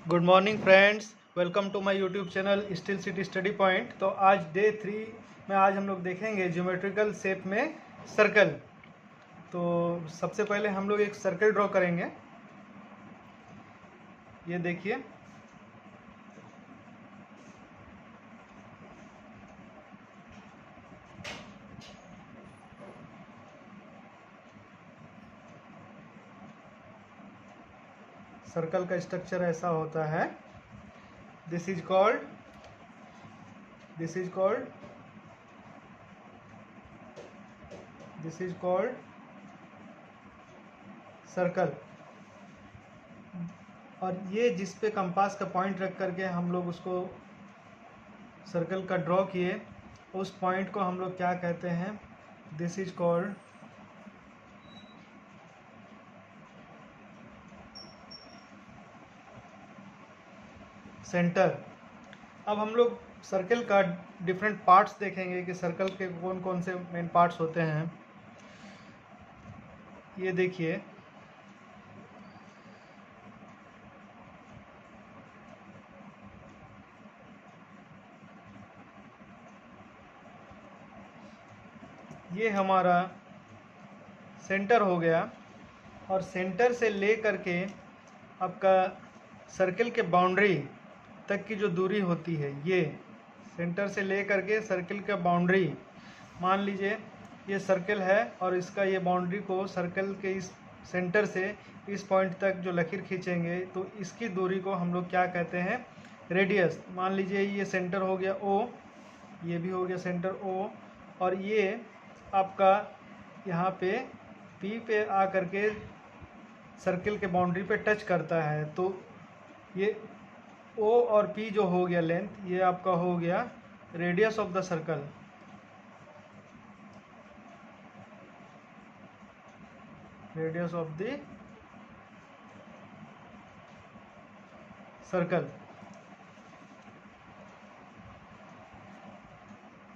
Good morning friends, welcome to my YouTube channel steel city study point. तो आज day 3 में आज हम लोग देखेंगे ज्योमेट्रिकल शेप में सर्कल। तो सबसे पहले हम लोग एक सर्कल ड्रॉ करेंगे। ये देखिए, सर्कल का स्ट्रक्चर ऐसा होता है। This is called this is called this is called circle. और ये जिस पे कंपास का पॉइंट रख करके हम लोग उसको सर्कल का ड्रॉ किए, उस पॉइंट को हम लोग क्या कहते हैं? This is called centre. अब हम लोग सर्कल का डिफरेंट पार्ट्स देखेंगे कि सर्कल के कौन कौन से मेन पार्ट्स होते हैं। ये देखिए, ये हमारा सेंटर हो गया। और सेंटर से ले करके आपका सर्कल के बाउंड्री तक की जो दूरी होती है, ये सेंटर से ले करके सर्कल का बाउंड्री, मान लीजिए ये सर्कल है और इसका ये बाउंड्री को सर्कल के इस सेंटर से इस पॉइंट तक जो लकीर खींचेंगे तो इसकी दूरी को हम लोग क्या कहते हैं? रेडियस। मान लीजिए ये सेंटर हो गया ओ, ये भी हो गया सेंटर ओ, और ये आपका यहाँ पे पी पे आ करके सर्कल के बाउंड्री पे टच करता है। तो ये ओ और पी जो हो गया लेंथ, ये आपका हो गया radius of the circle. Radius of the circle.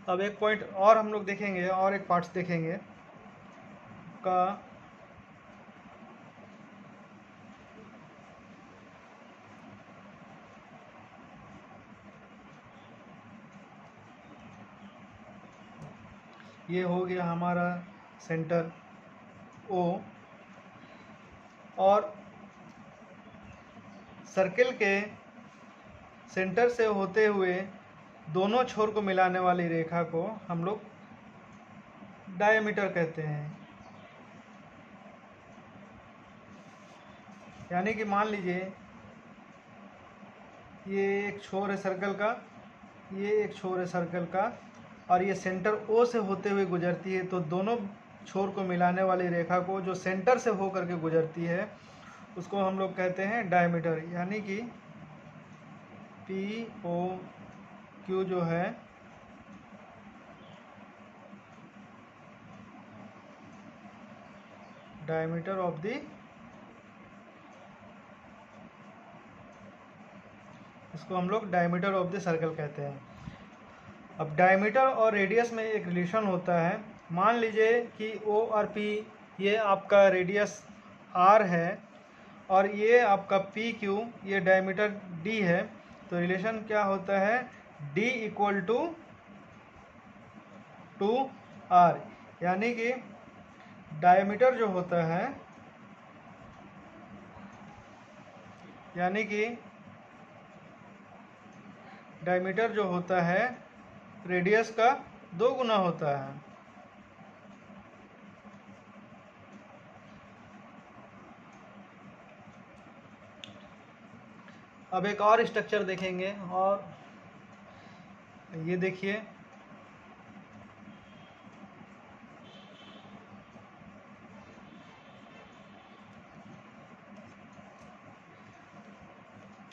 अब एक पॉइंट और हम लोग देखेंगे, और एक पार्ट्स देखेंगे का ये हो गया हमारा सेंटर ओ, और सर्कल के सेंटर से होते हुए दोनों छोर को मिलाने वाली रेखा को हम लोग डायमीटर कहते हैं। यानी कि मान लीजिए ये एक छोर है सर्कल का, ये एक छोर है सर्कल का, और ये सेंटर ओ से होते हुए गुजरती है। तो दोनों छोर को मिलाने वाली रेखा को जो सेंटर से हो करके गुजरती है उसको हम लोग कहते हैं डायमीटर। यानी कि पी ओ क्यू जो है डायमीटर ऑफ द, इसको हम लोग डायमीटर ऑफ द सर्कल कहते हैं। अब डायमीटर और रेडियस में एक रिलेशन होता है। मान लीजिए कि ओ और पी, ये आपका रेडियस आर है और ये आपका पी क्यू, ये डायमीटर डी है। तो रिलेशन क्या होता है? D equal to R. यानी कि डायमीटर जो होता है, यानी कि डायमीटर जो होता है रेडियस का 2 गुना होता है। अब एक और स्ट्रक्चर देखेंगे, और ये देखिए,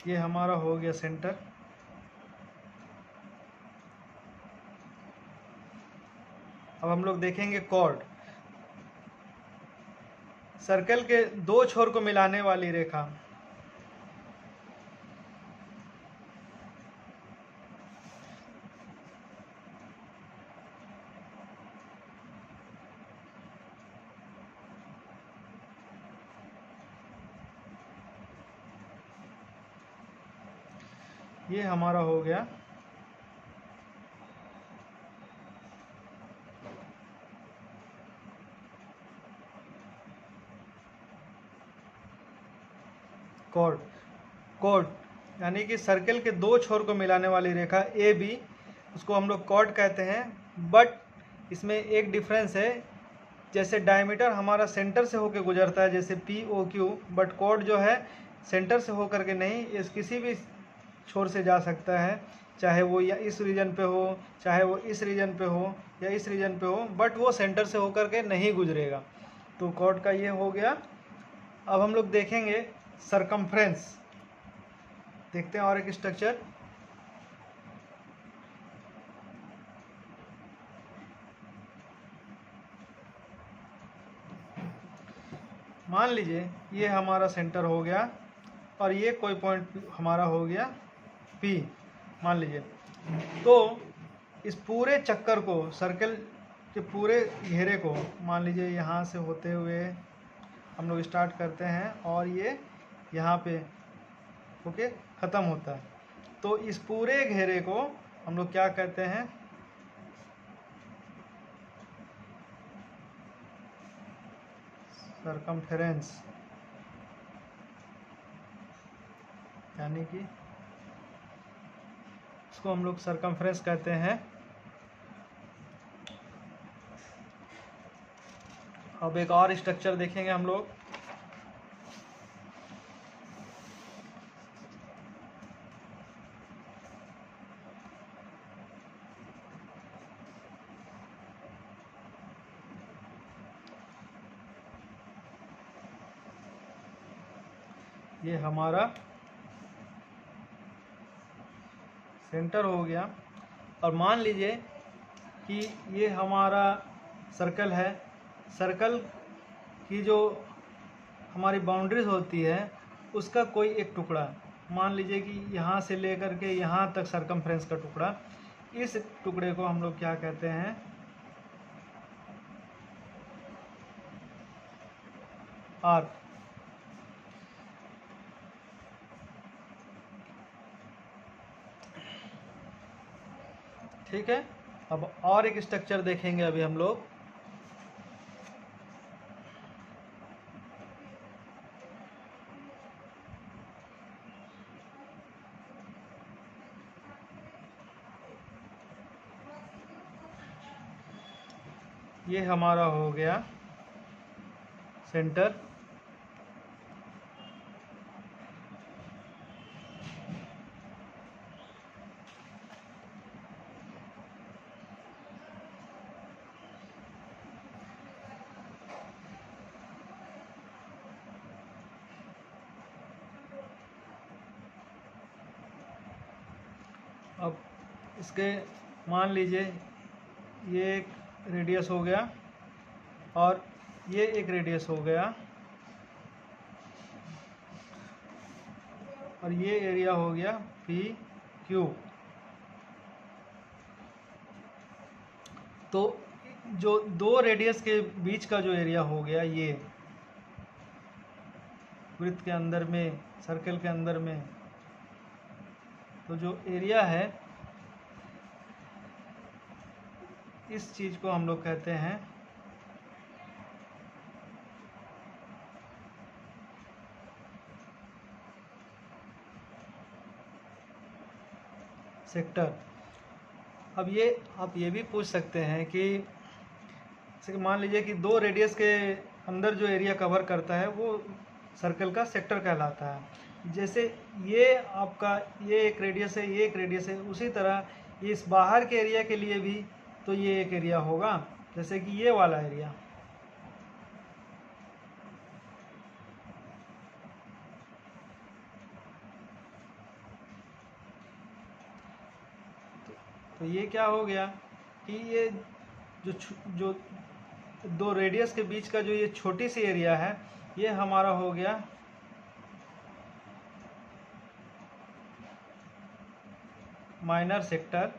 ये हमारा हो गया सेंटर। अब हम लोग देखेंगे कॉर्ड। सर्कल के दो छोर को मिलाने वाली रेखा, ये हमारा हो गया कॉर्ड। कॉर्ड यानी कि सर्कल के दो छोर को मिलाने वाली रेखा ए बी, उसको हम लोग कॉर्ड कहते हैं। बट इसमें एक डिफरेंस है, जैसे डायमीटर हमारा सेंटर से होकर गुजरता है जैसे P O Q, but chord जो है सेंटर से होकर के नहीं, इस किसी भी छोर से जा सकता है, चाहे वो या इस रीजन पे हो, चाहे वो इस रीजन पे हो या इस रीजन पे हो, बट वो सेंटर से होकर के नहीं गुजरेगा। तो कॉर्ड का ये हो गया। अब हम लोग देखेंगे सरकमफ्रेंस। देखते हैं और एक स्ट्रक्चर। मान लीजिए ये हमारा सेंटर हो गया और ये कोई पॉइंट हमारा हो गया P मान लीजिए। तो इस पूरे चक्कर को, सर्कल के पूरे घेरे को मान लीजिए यहाँ से होते हुए हम लोग स्टार्ट करते हैं और ये यहाँ पे ओके ख़त्म होता है। तो इस पूरे घेरे को हम लोग क्या कहते हैं, सरकमफेरेंस, यानी कि इसको हम लोग सरकमफ्रेंस कहते हैं। अब एक और स्ट्रक्चर देखेंगे हम लोग। ये हमारा सेंटर हो गया और मान लीजिए कि ये हमारा सर्कल है। सर्कल की जो हमारी बाउंड्रीज होती है उसका कोई एक टुकड़ा, मान लीजिए कि यहाँ से लेकर के यहाँ तक सरकमफ्रेंस का टुकड़ा, इस टुकड़े को हम लोग क्या कहते हैं, आर्क। ठीक है। अब और एक स्ट्रक्चर देखेंगे अभी हम लोग। ये हमारा हो गया सेंटर। अब इसके मान लीजिए ये एक रेडियस हो गया और ये एक रेडियस हो गया और ये एरिया हो गया पी क्यू। तो जो दो रेडियस के बीच का जो एरिया हो गया, ये वृत्त के अंदर में, सर्कल के अंदर में, तो जो एरिया है इस चीज को हम लोग कहते हैं सेक्टर। अब ये आप ये भी पूछ सकते हैं कि जैसे कि मान लीजिए कि दो रेडियस के अंदर जो एरिया कवर करता है वो सर्कल का सेक्टर कहलाता है। जैसे ये आपका ये एक रेडियस है, ये एक रेडियस है, उसी तरह इस बाहर के एरिया के लिए भी तो ये एक एरिया होगा, जैसे कि ये वाला एरिया। तो ये क्या हो गया कि ये जो दो रेडियस के बीच का जो ये छोटी सी एरिया है, ये हमारा हो गया माइनर सेक्टर,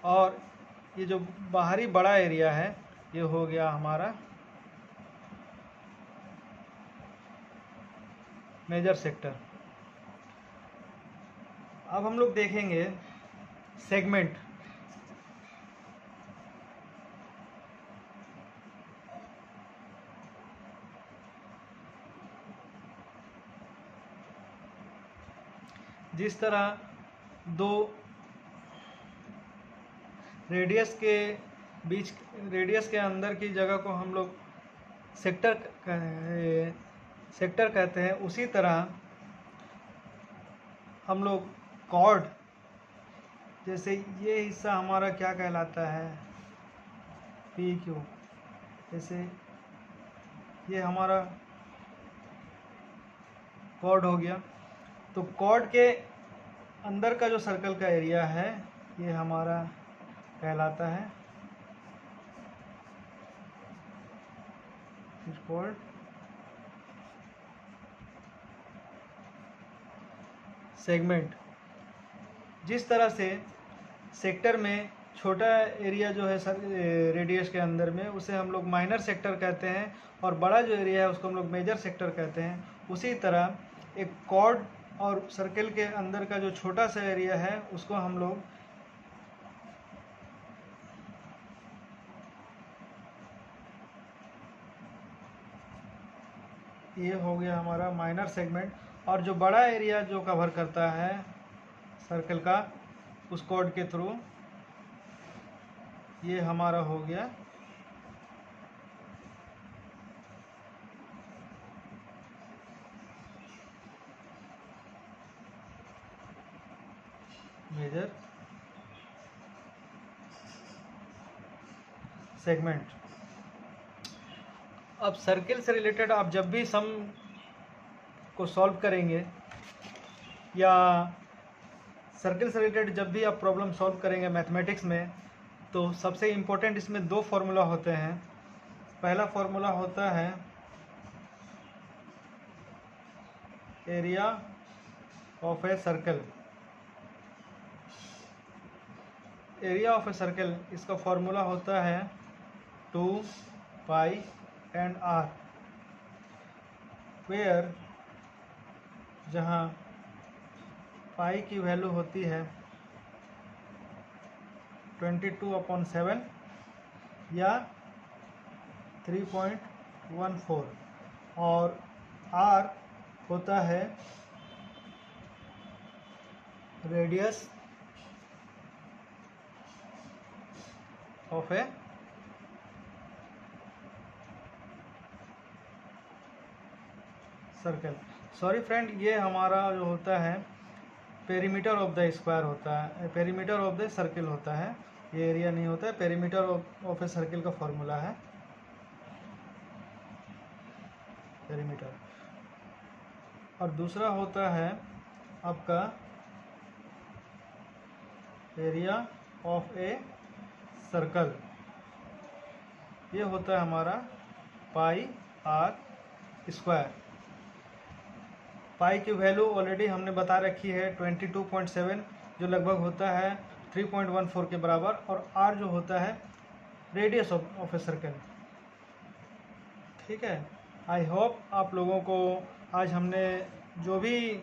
और ये जो बाहरी बड़ा एरिया है ये हो गया हमारा मेजर सेक्टर। अब हम लोग देखेंगे सेगमेंट। जिस तरह दो रेडियस के बीच, रेडियस के अंदर की जगह को हम लोग सेक्टर कहते हैं, उसी तरह हम लोग कॉर्ड, जैसे ये हिस्सा हमारा क्या कहलाता है, पी क्यू, जैसे ये हमारा कॉर्ड हो गया। तो कॉर्ड के अंदर का जो सर्कल का एरिया है ये हमारा कहलाता है कॉर्ड सेगमेंट। जिस तरह से सेक्टर में छोटा एरिया जो है रेडियस के अंदर में, उसे हम लोग माइनर सेक्टर कहते हैं, और बड़ा जो एरिया है उसको हम लोग मेजर सेक्टर कहते हैं। उसी तरह एक कॉर्ड और सर्कल के अंदर का जो छोटा सा एरिया है उसको हम लोग ये हो गया हमारा माइनर सेगमेंट, और जो बड़ा एरिया जो कवर करता है सर्कल का उस कॉर्ड के थ्रू, ये हमारा हो गया मेजर सेगमेंट। अब सर्किल से रिलेटेड आप जब भी सम को सॉल्व करेंगे या सर्किल से रिलेटेड जब भी आप प्रॉब्लम सॉल्व करेंगे मैथमेटिक्स में, तो सबसे इम्पोर्टेंट इसमें दो फॉर्मूला होते हैं। पहला फॉर्मूला होता है area of a circle. Area of a circle, इसका फॉर्मूला होता है 2 पाई एंड आर, वेयर जहाँ पाई की वैल्यू होती है 22/7 या 3.14, और आर होता है radius of a circle. Sorry friend, ये हमारा जो होता है पेरीमीटर ऑफ द स्क्वायर होता है, पेरीमीटर ऑफ द सर्कल होता है, ये एरिया नहीं होता है। पेरीमीटर ऑफ ए सर्कल का फॉर्मूला है पेरीमीटर। और दूसरा होता है आपका एरिया ऑफ ए सर्कल, ये होता है हमारा पाई आर स्क्वायर। पाई की वैल्यू ऑलरेडी हमने बता रखी है 22.7, जो लगभग होता है 3.14 के बराबर, और आर जो होता है रेडियस ऑफ ए सर्कल। ठीक है, आई होप आप लोगों को आज हमने जो भी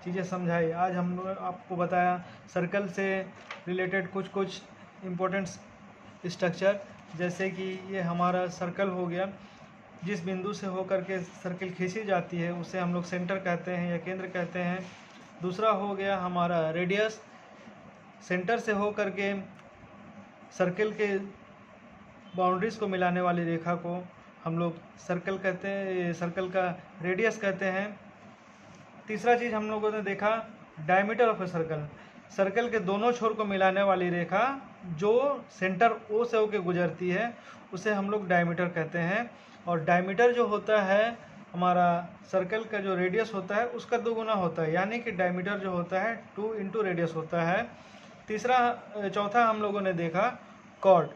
चीज़ें समझाई, आज हमने आपको बताया सर्कल से रिलेटेड कुछ इम्पोर्टेंट स्ट्रक्चर, जैसे कि ये हमारा सर्कल हो गया, जिस बिंदु से होकर के सर्कल खींची जाती है उसे हम लोग सेंटर कहते हैं या केंद्र कहते हैं। दूसरा हो गया हमारा रेडियस, सेंटर से होकर के सर्कल के बाउंड्रीज को मिलाने वाली रेखा को हम लोग सर्कल कहते हैं, सर्कल का रेडियस कहते हैं। तीसरा चीज़ हम लोगों ने देखा diameter of a circle, circle के दोनों छोर को मिलाने वाली रेखा जो सेंटर ओ से होकर गुजरती है उसे हम लोग डायमीटर कहते हैं। और डायमीटर जो होता है हमारा सर्कल का जो रेडियस होता है उसका 2 गुना होता है, यानी कि डायमीटर जो होता है 2 इंटू रेडियस होता है। चौथा हम लोगों ने देखा कॉर्ड।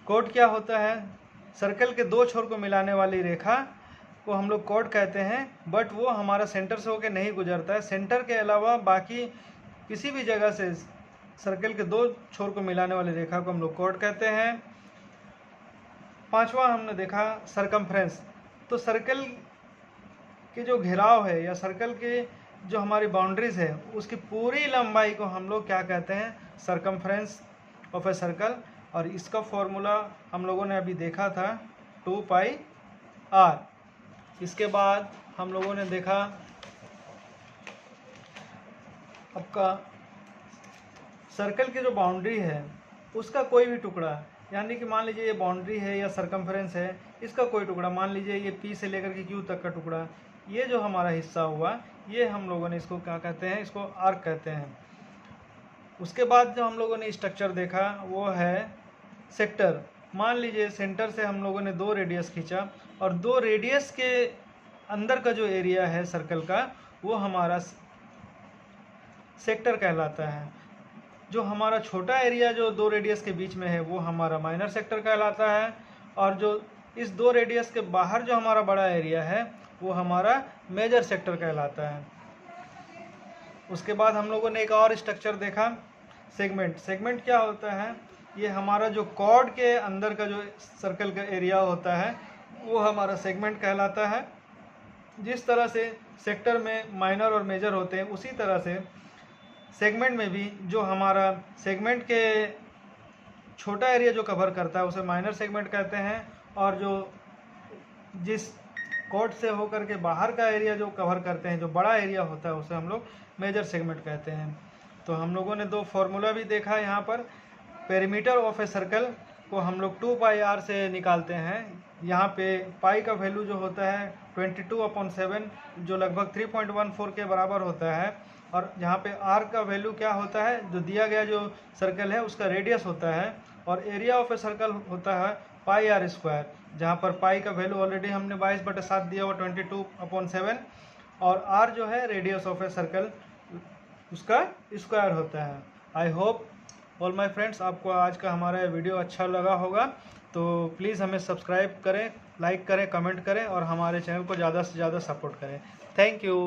कॉर्ड क्या होता है, सर्कल के 2 छोर को मिलाने वाली रेखा को हम लोग कॉर्ड कहते हैं, बट वो हमारा सेंटर से होकर नहीं गुजरता है। सेंटर के अलावा बाकी किसी भी जगह से सर्कल के 2 छोर को मिलाने वाली रेखा को हम लोग कॉर्ड कहते हैं। पांचवा हमने देखा सरकमफ्रेंस। तो सर्कल के जो घेराव है या सर्कल के जो हमारी बाउंड्रीज है उसकी पूरी लंबाई को हम लोग क्या कहते हैं, सरकमफ्रेंस ऑफ ए सर्कल। और इसका फॉर्मूला हम लोगों ने अभी देखा था 2πr। इसके बाद हम लोगों ने देखा आपका सर्कल की जो बाउंड्री है उसका कोई भी टुकड़ा, यानी कि मान लीजिए ये बाउंड्री है या सरकमफ्रेंस है, इसका कोई टुकड़ा, मान लीजिए ये P से लेकर के Q तक का टुकड़ा, ये जो हमारा हिस्सा हुआ, ये हम लोगों ने इसको क्या कहते हैं, इसको आर्क कहते हैं। उसके बाद जो हम लोगों ने स्ट्रक्चर देखा वो है सेक्टर। मान लीजिए सेंटर से हम लोगों ने 2 रेडियस खींचा और 2 रेडियस के अंदर का जो एरिया है सर्कल का वो हमारा सेक्टर कहलाता है। जो हमारा छोटा एरिया जो 2 रेडियस के बीच में है वो हमारा माइनर सेक्टर कहलाता है, और जो इस 2 रेडियस के बाहर जो हमारा बड़ा एरिया है वो हमारा मेजर सेक्टर कहलाता है। उसके बाद हम लोगों ने एक और स्ट्रक्चर देखा, सेगमेंट। सेगमेंट क्या होता है, ये हमारा जो कॉर्ड के अंदर का जो सर्कल का एरिया होता है वो हमारा सेगमेंट कहलाता है। जिस तरह से सेक्टर में माइनर और मेजर होते हैं उसी तरह से सेगमेंट में भी जो हमारा सेगमेंट के छोटा एरिया जो कवर करता है उसे माइनर सेगमेंट कहते हैं, और जो जिस कॉर्ड से होकर के बाहर का एरिया जो कवर करते हैं, जो बड़ा एरिया होता है, उसे हम लोग मेजर सेगमेंट कहते हैं। तो हम लोगों ने 2 फॉर्मूला भी देखा यहाँ पर। पेरीमीटर ऑफ ए सर्कल को हम लोग 2πr से निकालते हैं। यहाँ पे पाई का वैल्यू जो होता है 22/7 जो लगभग 3.14 के बराबर होता है, और यहाँ पे r का वैल्यू क्या होता है, जो दिया गया जो सर्कल है उसका रेडियस होता है, और एरिया ऑफ ए सर्कल होता है πr², जहाँ पर पाई का वैल्यू ऑलरेडी हमने 22/7 दिया हुआ 22/7, और r जो है रेडियस ऑफ ए सर्कल उसका स्क्वायर होता है। I hope all my friends आपको आज का हमारा वीडियो अच्छा लगा होगा, तो प्लीज़ हमें सब्सक्राइब करें, लाइक करें, कमेंट करें और हमारे चैनल को ज़्यादा से ज़्यादा सपोर्ट करें। Thank you.